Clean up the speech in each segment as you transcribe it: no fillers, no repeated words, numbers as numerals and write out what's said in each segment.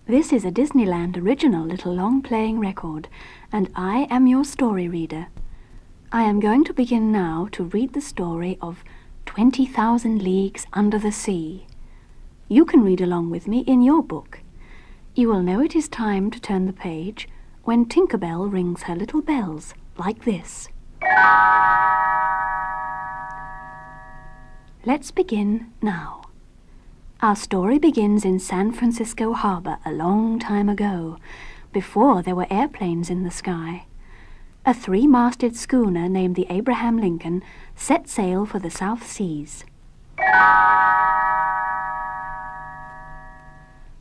This is a Disneyland original little long-playing record, and I am your story reader. I am going to begin now to read the story of 20,000 Leagues Under the Sea. You can read along with me in your book. You will know it is time to turn the page when Tinker Bell rings her little bells, like this. Let's begin now. Our story begins in San Francisco Harbor a long time ago, before there were airplanes in the sky. A three-masted schooner named the Abraham Lincoln set sail for the South Seas.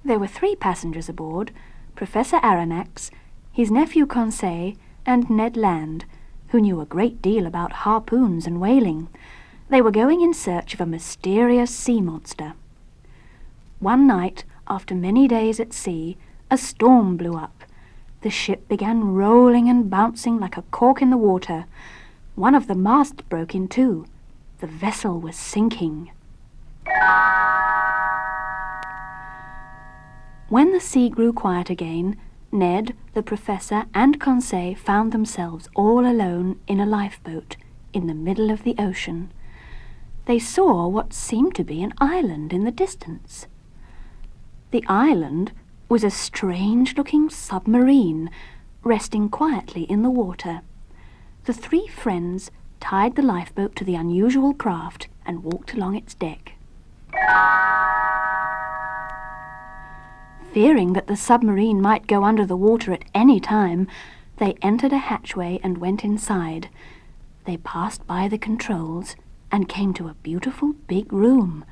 There were 3 passengers aboard: Professor Aronnax, his nephew Conseil, and Ned Land, who knew a great deal about harpoons and whaling. They were going in search of a mysterious sea monster. One night, after many days at sea, a storm blew up. The ship began rolling and bouncing like a cork in the water. One of the masts broke in two. The vessel was sinking. When the sea grew quiet again, Ned, the professor, and Conseil found themselves all alone in a lifeboat in the middle of the ocean. They saw what seemed to be an island in the distance. The island was a strange-looking submarine resting quietly in the water. The 3 friends tied the lifeboat to the unusual craft and walked along its deck. Fearing that the submarine might go under the water at any time, they entered a hatchway and went inside. They passed by the controls and came to a beautiful big room,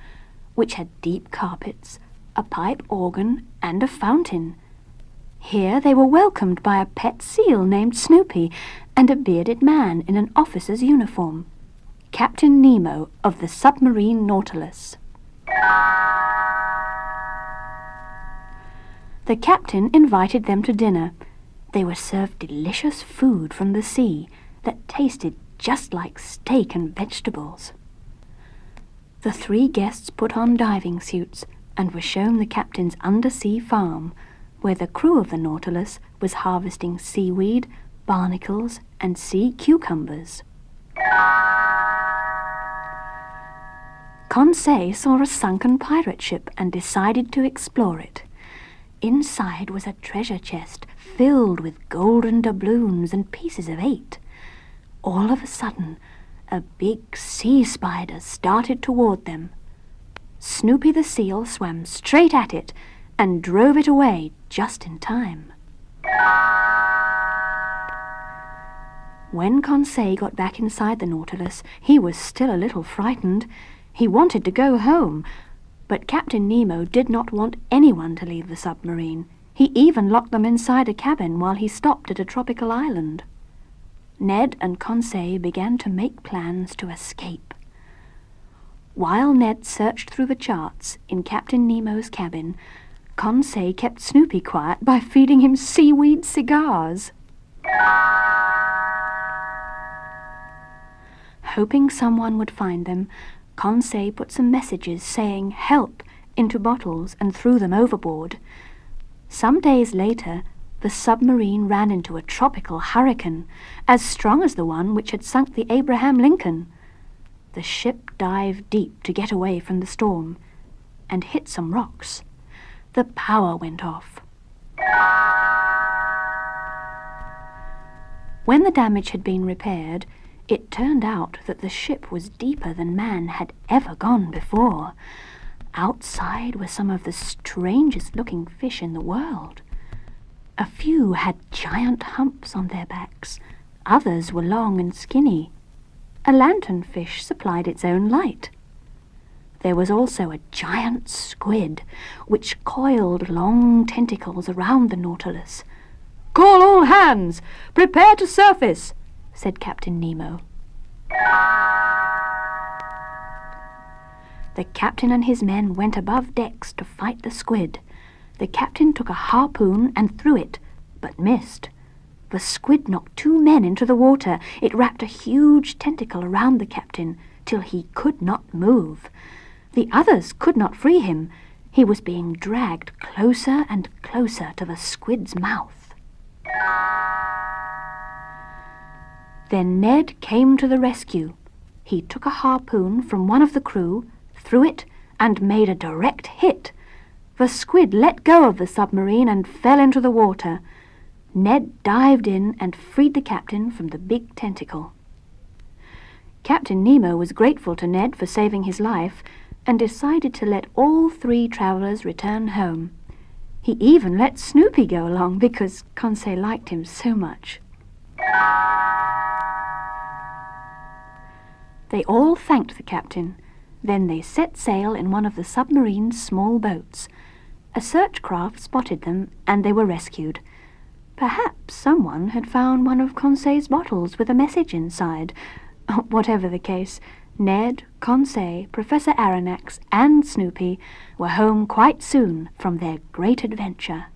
which had deep carpets, a pipe organ, and a fountain. Here they were welcomed by a pet seal named Snoopy and a bearded man in an officer's uniform, Captain Nemo of the submarine Nautilus. The captain invited them to dinner. They were served delicious food from the sea that tasted just like steak and vegetables. The 3 guests put on diving suits and were shown the captain's undersea farm, where the crew of the Nautilus was harvesting seaweed, barnacles, and sea cucumbers. Conseil saw a sunken pirate ship and decided to explore it. Inside was a treasure chest filled with golden doubloons and pieces of 8. All of a sudden, a big sea spider started toward them. Snoopy the seal swam straight at it and drove it away just in time. When Conseil got back inside the Nautilus, he was still a little frightened. He wanted to go home, but Captain Nemo did not want anyone to leave the submarine. He even locked them inside a cabin while he stopped at a tropical island. Ned and Conseil began to make plans to escape. While Ned searched through the charts in Captain Nemo's cabin, Conseil kept Snoopy quiet by feeding him seaweed cigars. Hoping someone would find them, Conseil put some messages saying "help" into bottles and threw them overboard. Some days later, the submarine ran into a tropical hurricane, as strong as the one which had sunk the Abraham Lincoln. The ship dived deep to get away from the storm, and hit some rocks. The power went off. When the damage had been repaired, it turned out that the ship was deeper than man had ever gone before. Outside were some of the strangest-looking fish in the world. A few had giant humps on their backs. Others were long and skinny. A lanternfish supplied its own light. There was also a giant squid, which coiled long tentacles around the Nautilus. "Call all hands! Prepare to surface!" said Captain Nemo. The captain and his men went above decks to fight the squid. The captain took a harpoon and threw it, but missed. The squid knocked 2 men into the water. It wrapped a huge tentacle around the captain till he could not move. The others could not free him. He was being dragged closer and closer to the squid's mouth. Then Ned came to the rescue. He took a harpoon from one of the crew, threw it, and made a direct hit. The squid let go of the submarine and fell into the water. Ned dived in and freed the captain from the big tentacle. Captain Nemo was grateful to Ned for saving his life and decided to let all 3 travelers return home. He even let Snoopy go along because Conseil liked him so much. They all thanked the captain. Then they set sail in one of the submarine's small boats. A search craft spotted them, and they were rescued. Perhaps someone had found one of Conseil's bottles with a message inside. Whatever the case, Ned, Conseil, Professor Aronnax, and Snoopy were home quite soon from their great adventure.